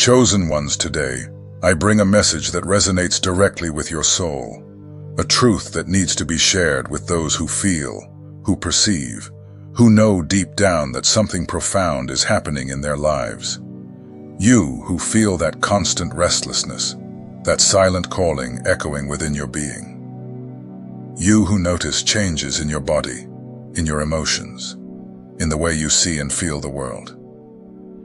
Chosen ones, today, I bring a message that resonates directly with your soul, a truth that needs to be shared with those who feel, who perceive, who know deep down that something profound is happening in their lives. You who feel that constant restlessness, that silent calling echoing within your being. You who notice changes in your body, in your emotions, in the way you see and feel the world.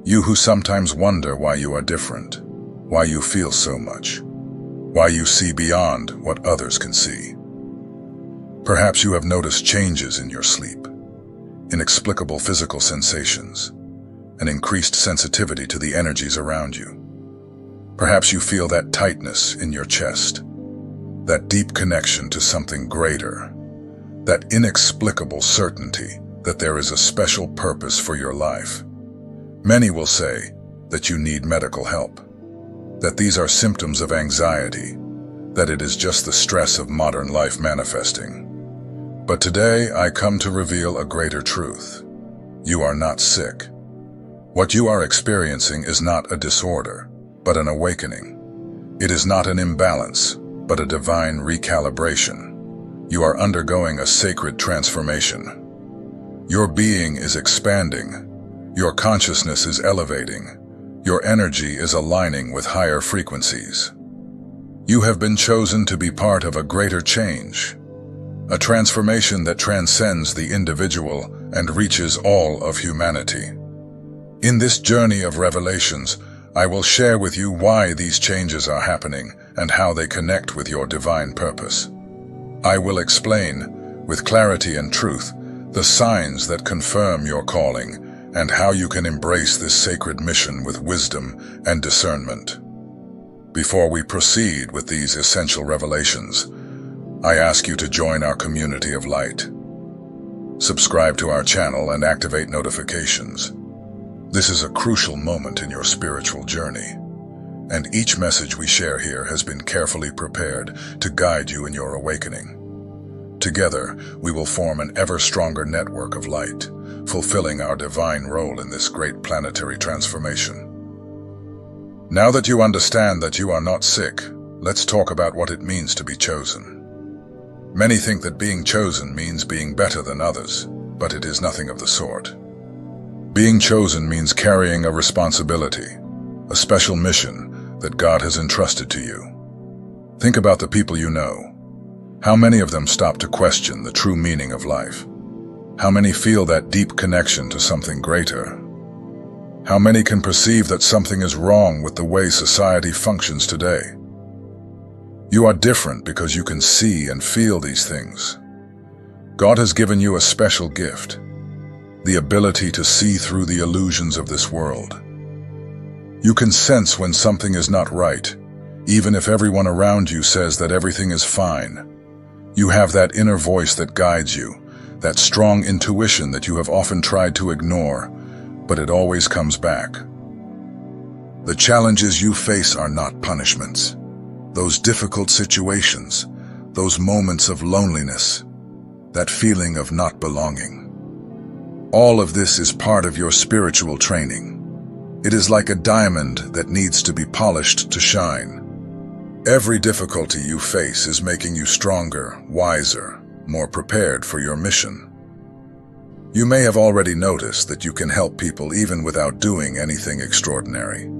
You who sometimes wonder why you are different, why you feel so much, why you see beyond what others can see. Perhaps you have noticed changes in your sleep, inexplicable physical sensations, an increased sensitivity to the energies around you. Perhaps you feel that tightness in your chest, that deep connection to something greater, that inexplicable certainty that there is a special purpose for your life. Many will say that you need medical help, that these are symptoms of anxiety, that it is just the stress of modern life manifesting. But today I come to reveal a greater truth. You are not sick. What you are experiencing is not a disorder, but an awakening. It is not an imbalance, but a divine recalibration. You are undergoing a sacred transformation. Your being is expanding. Your consciousness is elevating. Your energy is aligning with higher frequencies. You have been chosen to be part of a greater change, a transformation that transcends the individual and reaches all of humanity. In this journey of revelations, I will share with you why these changes are happening and how they connect with your divine purpose. I will explain, with clarity and truth, the signs that confirm your calling and how you can embrace this sacred mission with wisdom and discernment. Before we proceed with these essential revelations, I ask you to join our community of light. Subscribe to our channel and activate notifications. This is a crucial moment in your spiritual journey, and each message we share here has been carefully prepared to guide you in your awakening. Together, we will form an ever stronger network of light, fulfilling our divine role in this great planetary transformation. Now that you understand that you are not sick, let's talk about what it means to be chosen. Many think that being chosen means being better than others, but it is nothing of the sort. Being chosen means carrying a responsibility, a special mission that God has entrusted to you. Think about the people you know. How many of them stop to question the true meaning of life? How many feel that deep connection to something greater? How many can perceive that something is wrong with the way society functions today? You are different because you can see and feel these things. God has given you a special gift, the ability to see through the illusions of this world. You can sense when something is not right, even if everyone around you says that everything is fine. You have that inner voice that guides you, that strong intuition that you have often tried to ignore, but it always comes back. The challenges you face are not punishments. Those difficult situations, those moments of loneliness, that feeling of not belonging. All of this is part of your spiritual training. It is like a diamond that needs to be polished to shine. Every difficulty you face is making you stronger, wiser, more prepared for your mission. You may have already noticed that you can help people even without doing anything extraordinary.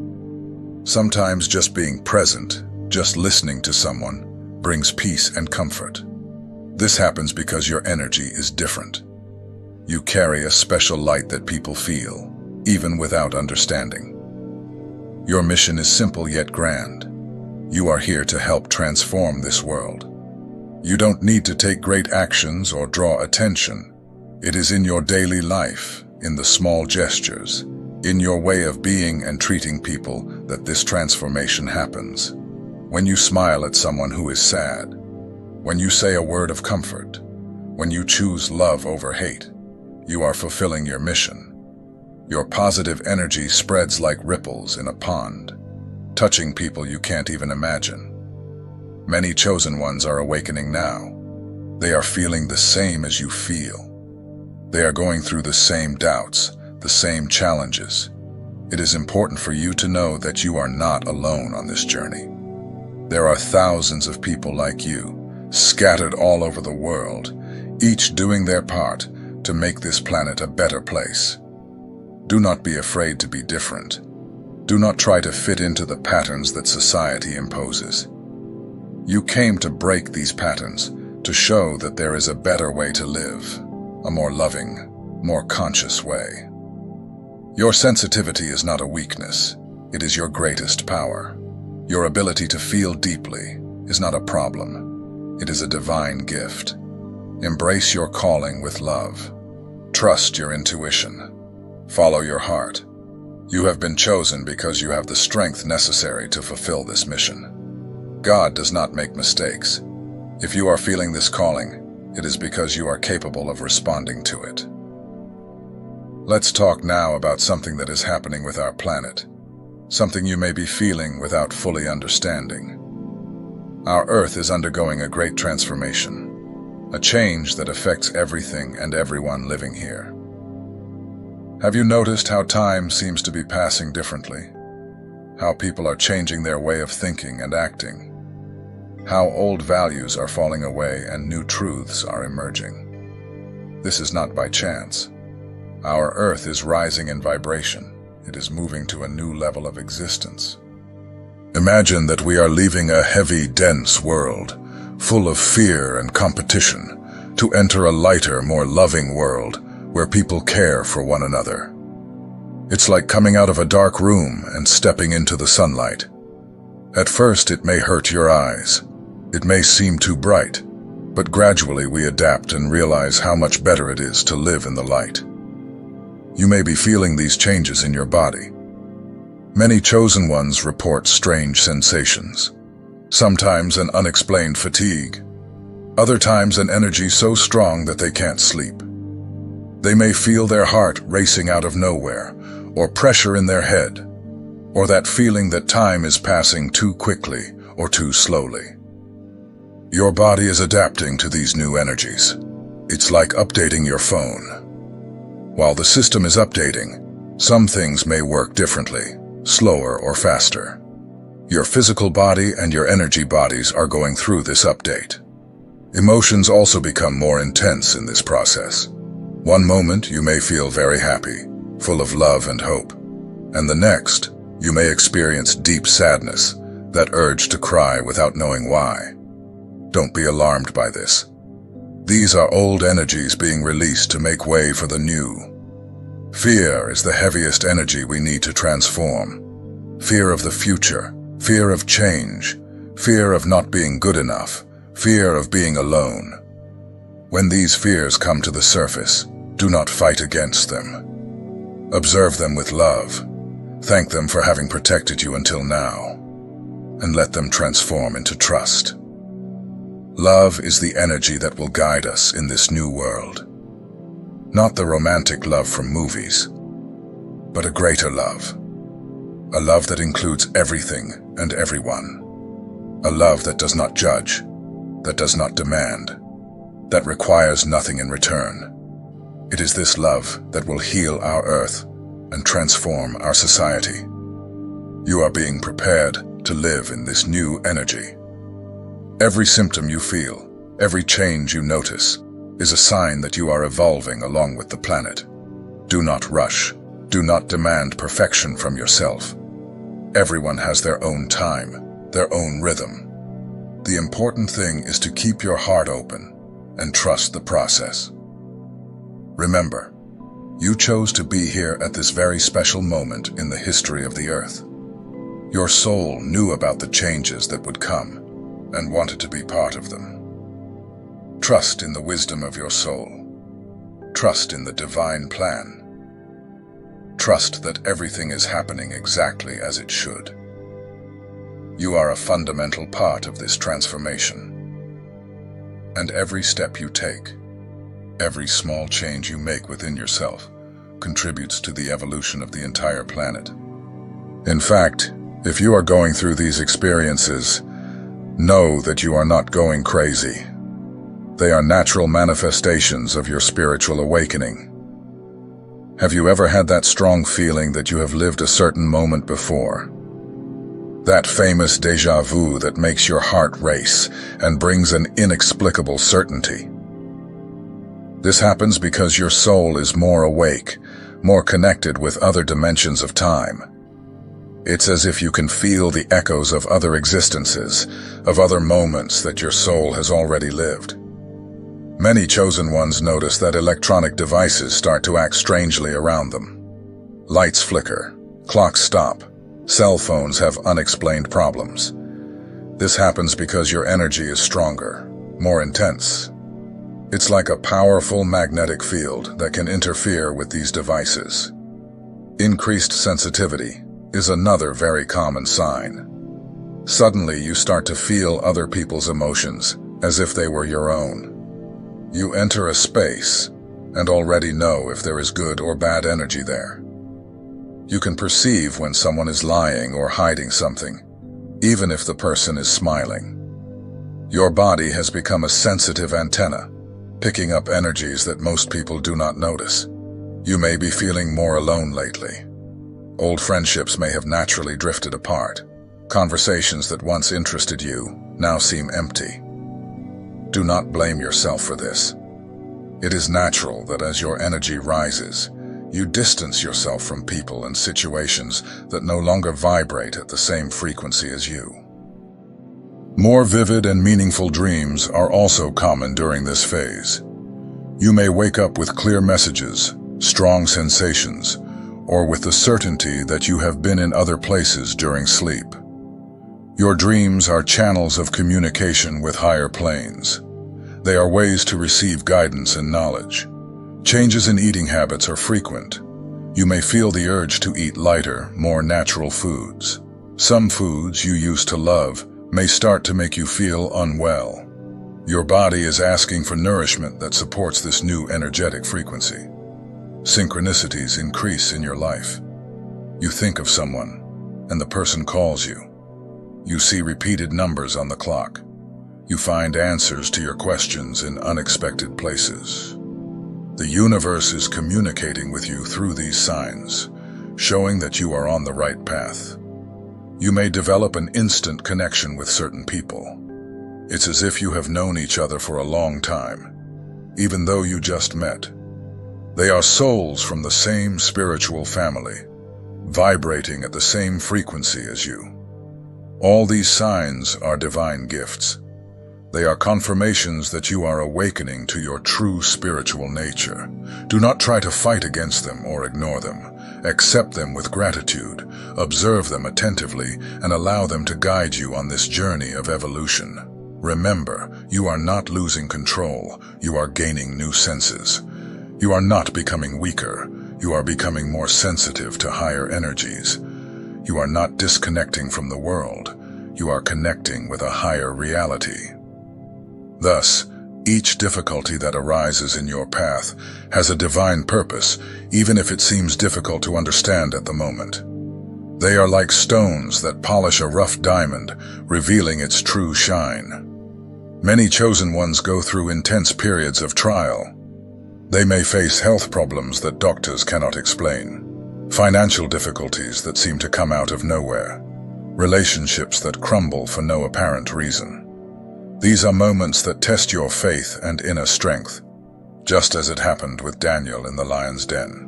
Sometimes just being present, just listening to someone, brings peace and comfort. This happens because your energy is different. You carry a special light that people feel, even without understanding. Your mission is simple yet grand. You are here to help transform this world. You don't need to take great actions or draw attention. It is in your daily life, in the small gestures, in your way of being and treating people that this transformation happens. When you smile at someone who is sad, when you say a word of comfort, when you choose love over hate, you are fulfilling your mission. Your positive energy spreads like ripples in a pond, touching people you can't even imagine. Many chosen ones are awakening now. They are feeling the same as you feel. They are going through the same doubts, the same challenges. It is important for you to know that you are not alone on this journey. There are thousands of people like you, scattered all over the world, each doing their part to make this planet a better place. Do not be afraid to be different. Do not try to fit into the patterns that society imposes. You came to break these patterns, to show that there is a better way to live, a more loving, more conscious way. Your sensitivity is not a weakness, it is your greatest power. Your ability to feel deeply is not a problem, it is a divine gift. Embrace your calling with love. Trust your intuition. Follow your heart. You have been chosen because you have the strength necessary to fulfill this mission. God does not make mistakes. If you are feeling this calling, it is because you are capable of responding to it. Let's talk now about something that is happening with our planet, something you may be feeling without fully understanding. Our Earth is undergoing a great transformation, a change that affects everything and everyone living here. Have you noticed how time seems to be passing differently? How people are changing their way of thinking and acting? How old values are falling away and new truths are emerging? This is not by chance. Our Earth is rising in vibration. It is moving to a new level of existence. Imagine that we are leaving a heavy, dense world, full of fear and competition, to enter a lighter, more loving world, where people care for one another. It's like coming out of a dark room and stepping into the sunlight. At first, it may hurt your eyes. It may seem too bright, but gradually we adapt and realize how much better it is to live in the light. You may be feeling these changes in your body. Many chosen ones report strange sensations. Sometimes an unexplained fatigue. Other times an energy so strong that they can't sleep. They may feel their heart racing out of nowhere, or pressure in their head, or that feeling that time is passing too quickly or too slowly. Your body is adapting to these new energies. It's like updating your phone. While the system is updating, some things may work differently, slower or faster. Your physical body and your energy bodies are going through this update. Emotions also become more intense in this process. One moment you may feel very happy, full of love and hope, and the next you may experience deep sadness, that urge to cry without knowing why. Don't be alarmed by this. These are old energies being released to make way for the new. Fear is the heaviest energy we need to transform. Fear of the future, fear of change, fear of not being good enough, fear of being alone. When these fears come to the surface, do not fight against them. Observe them with love. Thank them for having protected you until now, and let them transform into trust. Love is the energy that will guide us in this new world. Not the romantic love from movies, but a greater love. A love that includes everything and everyone. A love that does not judge, that does not demand, that requires nothing in return. It is this love that will heal our Earth and transform our society. You are being prepared to live in this new energy. Every symptom you feel, every change you notice, is a sign that you are evolving along with the planet. Do not rush. Do not demand perfection from yourself. Everyone has their own time, their own rhythm. The important thing is to keep your heart open and trust the process. Remember, you chose to be here at this very special moment in the history of the Earth. Your soul knew about the changes that would come and wanted to be part of them. Trust in the wisdom of your soul. Trust in the divine plan. Trust that everything is happening exactly as it should. You are a fundamental part of this transformation. And every step you take, every small change you make within yourself, contributes to the evolution of the entire planet. In fact, if you are going through these experiences, know that you are not going crazy. They are natural manifestations of your spiritual awakening. Have you ever had that strong feeling that you have lived a certain moment before? That famous déjà vu that makes your heart race and brings an inexplicable certainty. This happens because your soul is more awake, more connected with other dimensions of time. It's as if you can feel the echoes of other existences, of other moments that your soul has already lived. Many chosen ones notice that electronic devices start to act strangely around them. Lights flicker, clocks stop, cell phones have unexplained problems. This happens because your energy is stronger, more intense. It's like a powerful magnetic field that can interfere with these devices. Increased sensitivity is another very common sign. Suddenly you start to feel other people's emotions as if they were your own. You enter a space and already know if there is good or bad energy there. You can perceive when someone is lying or hiding something, even if the person is smiling. Your body has become a sensitive antenna, picking up energies that most people do not notice. You may be feeling more alone lately. Old friendships may have naturally drifted apart. Conversations that once interested you now seem empty. Do not blame yourself for this. It is natural that as your energy rises, you distance yourself from people and situations that no longer vibrate at the same frequency as you. More vivid and meaningful dreams are also common during this phase. You may wake up with clear messages, strong sensations, or with the certainty that you have been in other places during sleep. Your dreams are channels of communication with higher planes. They are ways to receive guidance and knowledge. Changes in eating habits are frequent. You may feel the urge to eat lighter, more natural foods. Some foods you used to love may start to make you feel unwell. Your body is asking for nourishment that supports this new energetic frequency. Synchronicities increase in your life. You think of someone, and the person calls you. You see repeated numbers on the clock. You find answers to your questions in unexpected places. The universe is communicating with you through these signs, showing that you are on the right path. You may develop an instant connection with certain people. It's as if you have known each other for a long time, even though you just met. They are souls from the same spiritual family, vibrating at the same frequency as you. All these signs are divine gifts. They are confirmations that you are awakening to your true spiritual nature. Do not try to fight against them or ignore them. Accept them with gratitude, observe them attentively, and allow them to guide you on this journey of evolution. Remember, you are not losing control, you are gaining new senses. You are not becoming weaker, you are becoming more sensitive to higher energies. You are not disconnecting from the world, you are connecting with a higher reality. Thus, each difficulty that arises in your path has a divine purpose, even if it seems difficult to understand at the moment. They are like stones that polish a rough diamond, revealing its true shine. Many chosen ones go through intense periods of trial. They may face health problems that doctors cannot explain, financial difficulties that seem to come out of nowhere, relationships that crumble for no apparent reason. These are moments that test your faith and inner strength, just as it happened with Daniel in the lion's den.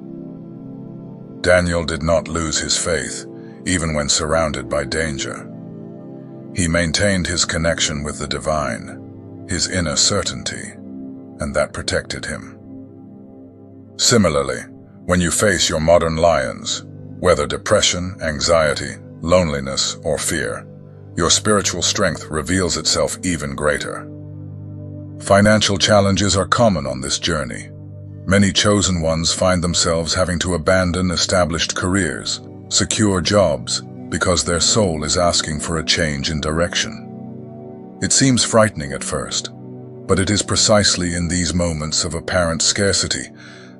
Daniel did not lose his faith, even when surrounded by danger. He maintained his connection with the divine, his inner certainty, and that protected him. Similarly, when you face your modern lions, whether depression, anxiety, loneliness, or fear, your spiritual strength reveals itself even greater. Financial challenges are common on this journey. Many chosen ones find themselves having to abandon established careers, secure jobs, because their soul is asking for a change in direction. It seems frightening at first, but it is precisely in these moments of apparent scarcity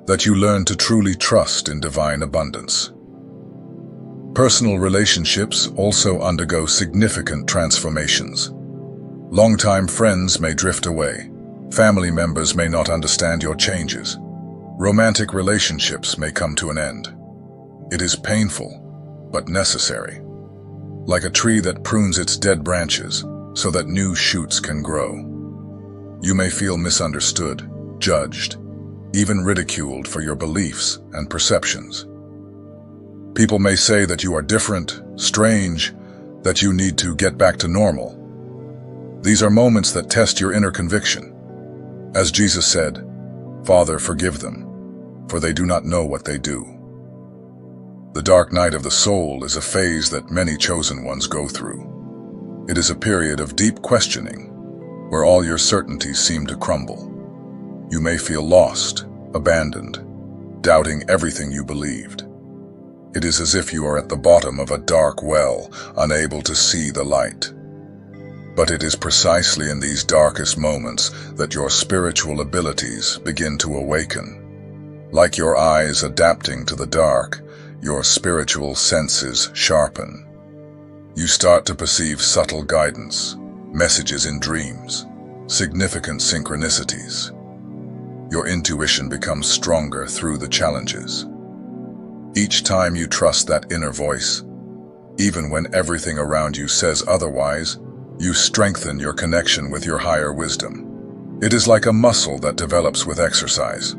that you learn to truly trust in divine abundance. Personal relationships also undergo significant transformations. Longtime friends may drift away. Family members may not understand your changes. Romantic relationships may come to an end. It is painful, but necessary. Like a tree that prunes its dead branches so that new shoots can grow. You may feel misunderstood, judged, even ridiculed for your beliefs and perceptions. People may say that you are different, strange, that you need to get back to normal. These are moments that test your inner conviction. As Jesus said, "Father, forgive them, for they do not know what they do." The dark night of the soul is a phase that many chosen ones go through. It is a period of deep questioning, where all your certainties seem to crumble. You may feel lost, abandoned, doubting everything you believed. It is as if you are at the bottom of a dark well, unable to see the light. But it is precisely in these darkest moments that your spiritual abilities begin to awaken. Like your eyes adapting to the dark, your spiritual senses sharpen. You start to perceive subtle guidance, messages in dreams, significant synchronicities. Your intuition becomes stronger through the challenges. Each time you trust that inner voice, even when everything around you says otherwise, you strengthen your connection with your higher wisdom. It is like a muscle that develops with exercise.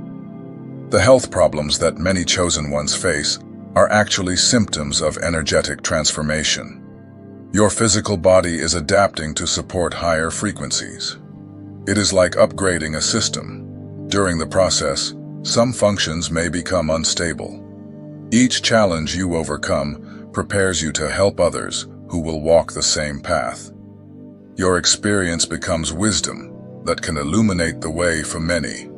The health problems that many chosen ones face are actually symptoms of energetic transformation. Your physical body is adapting to support higher frequencies. It is like upgrading a system. During the process, some functions may become unstable. Each challenge you overcome prepares you to help others who will walk the same path. Your experience becomes wisdom that can illuminate the way for many.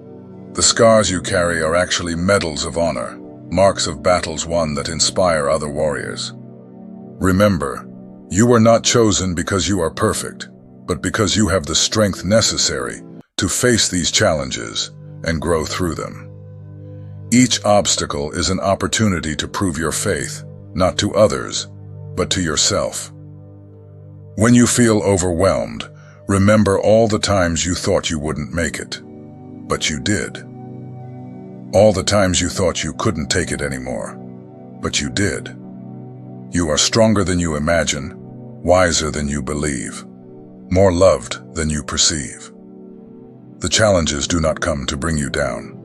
The scars you carry are actually medals of honor, marks of battles won that inspire other warriors. Remember, you are not chosen because you are perfect, but because you have the strength necessary to face these challenges and grow through them. Each obstacle is an opportunity to prove your faith, not to others, but to yourself. When you feel overwhelmed, remember all the times you thought you wouldn't make it, but you did. All the times you thought you couldn't take it anymore, but you did. You are stronger than you imagine, wiser than you believe, more loved than you perceive. The challenges do not come to bring you down,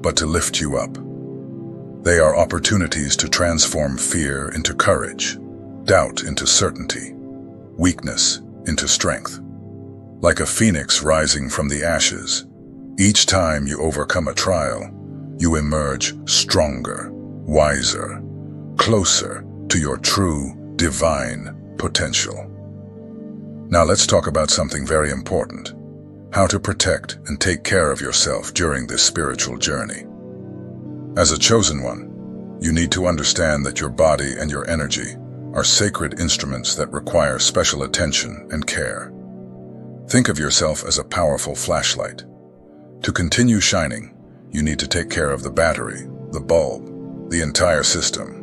but to lift you up. They are opportunities to transform fear into courage, doubt into certainty, weakness into strength. Like a phoenix rising from the ashes, each time you overcome a trial, you emerge stronger, wiser, closer to your true, divine potential. Now let's talk about something very important: how to protect and take care of yourself during this spiritual journey. As a chosen one, you need to understand that your body and your energy are sacred instruments that require special attention and care. Think of yourself as a powerful flashlight. To continue shining, you need to take care of the battery, the bulb, the entire system.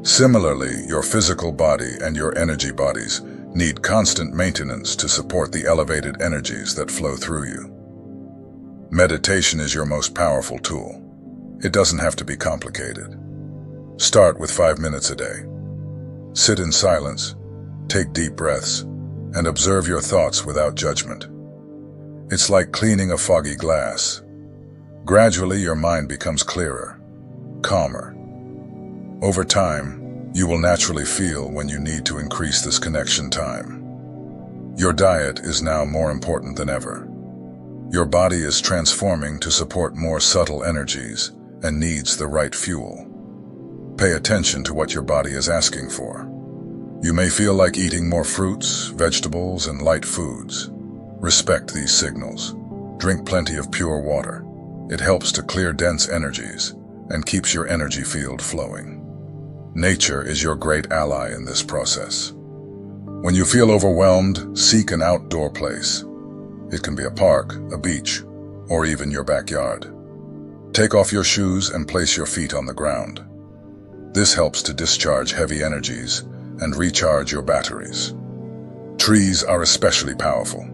Similarly, your physical body and your energy bodies need constant maintenance to support the elevated energies that flow through you. Meditation is your most powerful tool. It doesn't have to be complicated. Start with 5 minutes a day. Sit in silence, take deep breaths, and observe your thoughts without judgment. It's like cleaning a foggy glass. Gradually, your mind becomes clearer, calmer. Over time, you will naturally feel when you need to increase this connection time. Your diet is now more important than ever. Your body is transforming to support more subtle energies and needs the right fuel. Pay attention to what your body is asking for. You may feel like eating more fruits, vegetables, and light foods. Respect these signals. Drink plenty of pure water. It helps to clear dense energies and keeps your energy field flowing. Nature is your great ally in this process. When you feel overwhelmed, seek an outdoor place. It can be a park, a beach, or even your backyard. Take off your shoes and place your feet on the ground. This helps to discharge heavy energies and recharge your batteries. Trees are especially powerful.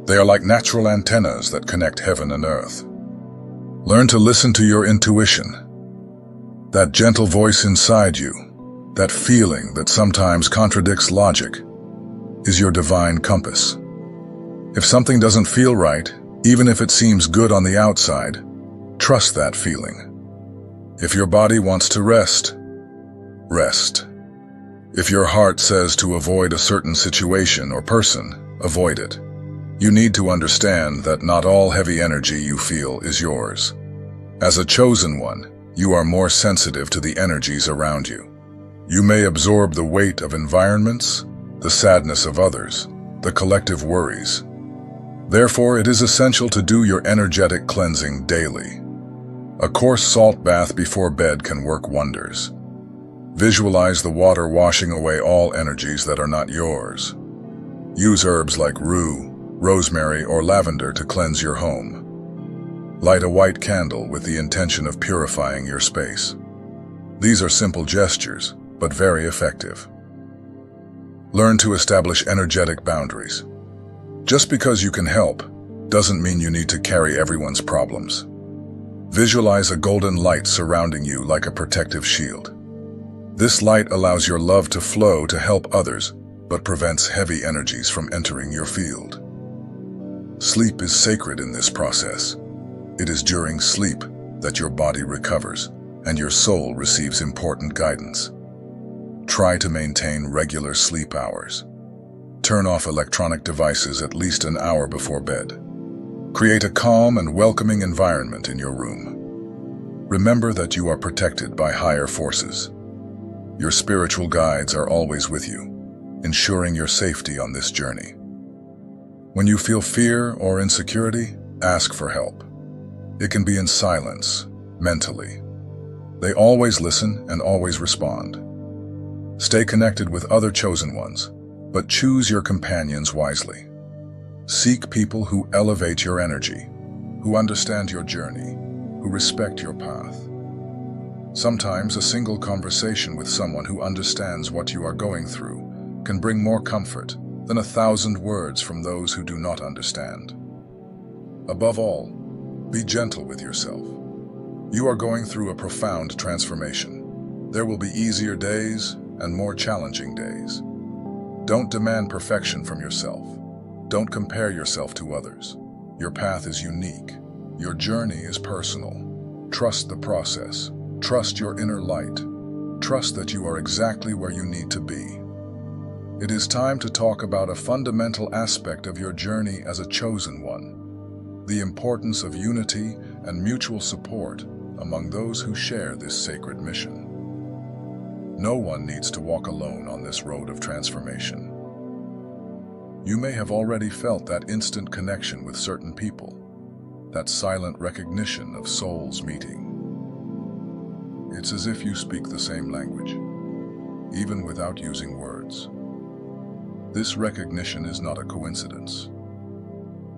They are like natural antennas that connect heaven and earth. Learn to listen to your intuition. That gentle voice inside you, that feeling that sometimes contradicts logic, is your divine compass. If something doesn't feel right, even if it seems good on the outside, trust that feeling. If your body wants to rest, rest. If your heart says to avoid a certain situation or person, avoid it. You need to understand that not all heavy energy you feel is yours. As a chosen one, you are more sensitive to the energies around you. You may absorb the weight of environments, the sadness of others, the collective worries. Therefore, it is essential to do your energetic cleansing daily. A coarse salt bath before bed can work wonders. Visualize the water washing away all energies that are not yours. Use herbs like rue, rosemary, or lavender to cleanse your home. Light a white candle with the intention of purifying your space. These are simple gestures, but very effective. Learn to establish energetic boundaries. Just because you can help doesn't mean you need to carry everyone's problems. Visualize a golden light surrounding you like a protective shield. This light allows your love to flow to help others, but prevents heavy energies from entering your field. Sleep is sacred in this process. It is during sleep that your body recovers and your soul receives important guidance. Try to maintain regular sleep hours. Turn off electronic devices at least an hour before bed. Create a calm and welcoming environment in your room. Remember that you are protected by higher forces. Your spiritual guides are always with you, ensuring your safety on this journey. When you feel fear or insecurity, ask for help. It can be in silence, mentally. They always listen and always respond. Stay connected with other chosen ones, but choose your companions wisely. Seek people who elevate your energy, who understand your journey, who respect your path. Sometimes a single conversation with someone who understands what you are going through can bring more comfort than 1,000 words from those who do not understand. Above all, be gentle with yourself. You are going through a profound transformation. There will be easier days and more challenging days. Don't demand perfection from yourself. Don't compare yourself to others. Your path is unique. Your journey is personal. Trust the process. Trust your inner light. Trust that you are exactly where you need to be. It is time to talk about a fundamental aspect of your journey as a chosen one: the importance of unity and mutual support among those who share this sacred mission. No one needs to walk alone on this road of transformation. You may have already felt that instant connection with certain people, that silent recognition of souls meeting. It's as if you speak the same language, even without using words. This recognition is not a coincidence.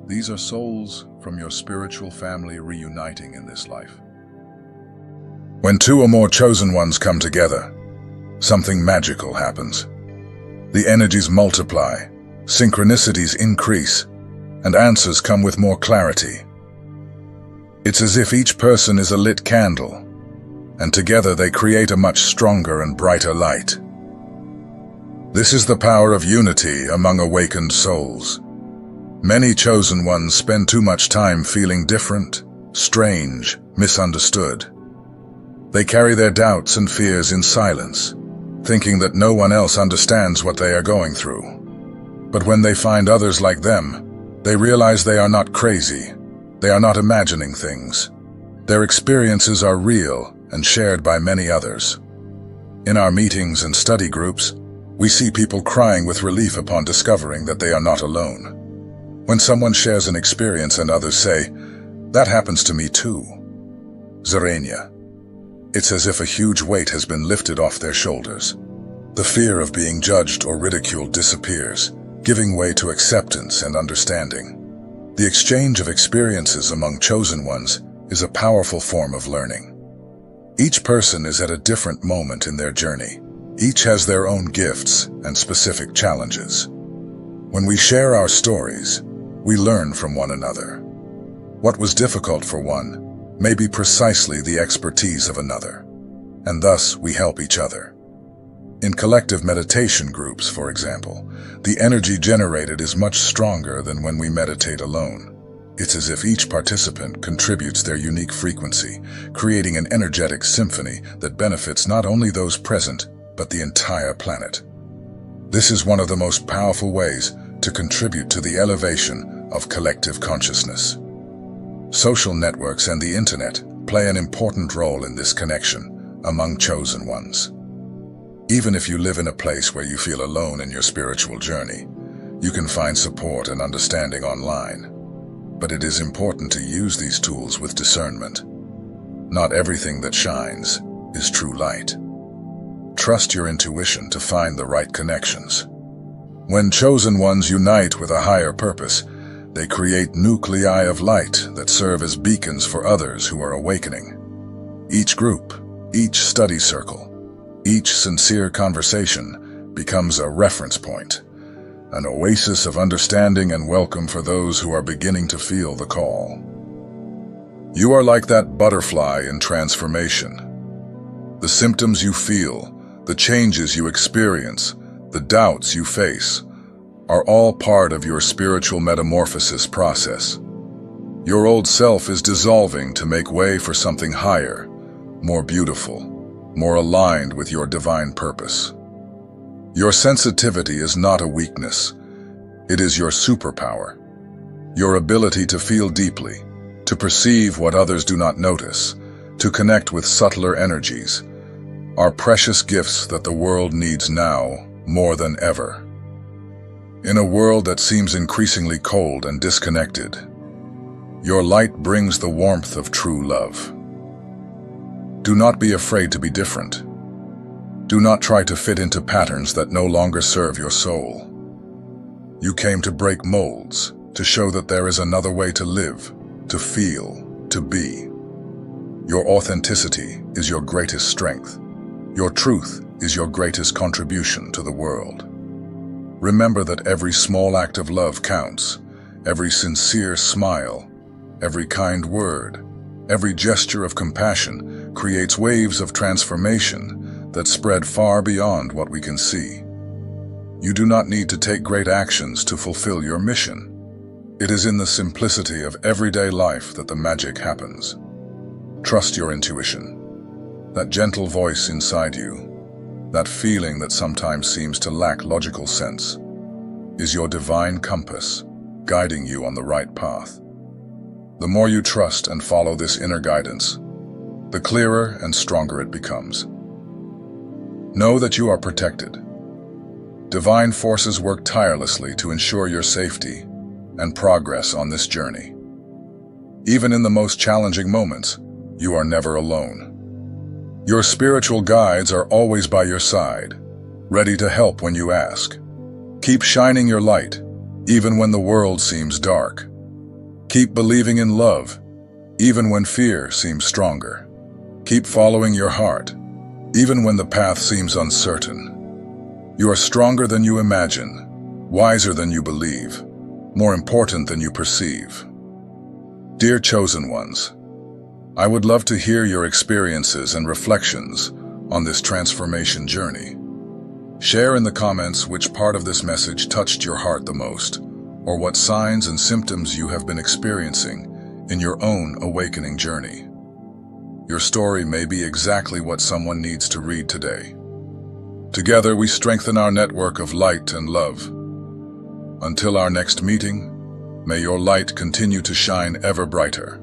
These are souls from your spiritual family reuniting in this life. When two or more chosen ones come together, something magical happens. The energies multiply, synchronicities increase, and answers come with more clarity. It's as if each person is a lit candle, and together they create a much stronger and brighter light. This is the power of unity among awakened souls. Many chosen ones spend too much time feeling different, strange, misunderstood. They carry their doubts and fears in silence, thinking that no one else understands what they are going through. But when they find others like them, they realize they are not crazy. They are not imagining things. Their experiences are real and shared by many others. In our meetings and study groups, we see people crying with relief upon discovering that they are not alone. When someone shares an experience and others say, "That happens to me too," Zarania, it's as if a huge weight has been lifted off their shoulders. The fear of being judged or ridiculed disappears, giving way to acceptance and understanding. The exchange of experiences among chosen ones is a powerful form of learning. Each person is at a different moment in their journey. Each has their own gifts and specific challenges. When we share our stories, we learn from one another. What was difficult for one may be precisely the expertise of another, and thus we help each other. In collective meditation groups, for example, the energy generated is much stronger than when we meditate alone. It's as if each participant contributes their unique frequency, creating an energetic symphony that benefits not only those present, but the entire planet. This is one of the most powerful ways to contribute to the elevation of collective consciousness. Social networks and the internet play an important role in this connection among chosen ones. Even if you live in a place where you feel alone in your spiritual journey, you can find support and understanding online. But it is important to use these tools with discernment. Not everything that shines is true light. Trust your intuition to find the right connections. When chosen ones unite with a higher purpose, they create nuclei of light that serve as beacons for others who are awakening. Each group, each study circle, each sincere conversation becomes a reference point, an oasis of understanding and welcome for those who are beginning to feel the call. You are like that butterfly in transformation. The symptoms you feel, the changes you experience, the doubts you face, are all part of your spiritual metamorphosis process. Your old self is dissolving to make way for something higher, more beautiful, more aligned with your divine purpose. Your sensitivity is not a weakness. It is your superpower. Your ability to feel deeply, to perceive what others do not notice, to connect with subtler energies, are precious gifts that the world needs now more than ever. In a world that seems increasingly cold and disconnected, your light brings the warmth of true love. Do not be afraid to be different. Do not try to fit into patterns that no longer serve your soul. You came to break molds, to show that there is another way to live, to feel, to be. Your authenticity is your greatest strength. Your truth is your greatest contribution to the world. Remember that every small act of love counts, every sincere smile, every kind word, every gesture of compassion creates waves of transformation that spread far beyond what we can see. You do not need to take great actions to fulfill your mission. It is in the simplicity of everyday life that the magic happens. Trust your intuition, that gentle voice inside you, that feeling that sometimes seems to lack logical sense, is your divine compass, guiding you on the right path. The more you trust and follow this inner guidance, the clearer and stronger it becomes. Know that you are protected. Divine forces work tirelessly to ensure your safety and progress on this journey. Even in the most challenging moments, you are never alone. Your spiritual guides are always by your side, ready to help when you ask. Keep shining your light, even when the world seems dark. Keep believing in love, even when fear seems stronger. Keep following your heart, even when the path seems uncertain. You are stronger than you imagine, wiser than you believe, more important than you perceive. Dear chosen ones, I would love to hear your experiences and reflections on this transformation journey. Share in the comments which part of this message touched your heart the most, or what signs and symptoms you have been experiencing in your own awakening journey. Your story may be exactly what someone needs to read today. Together we strengthen our network of light and love. Until our next meeting, may your light continue to shine ever brighter.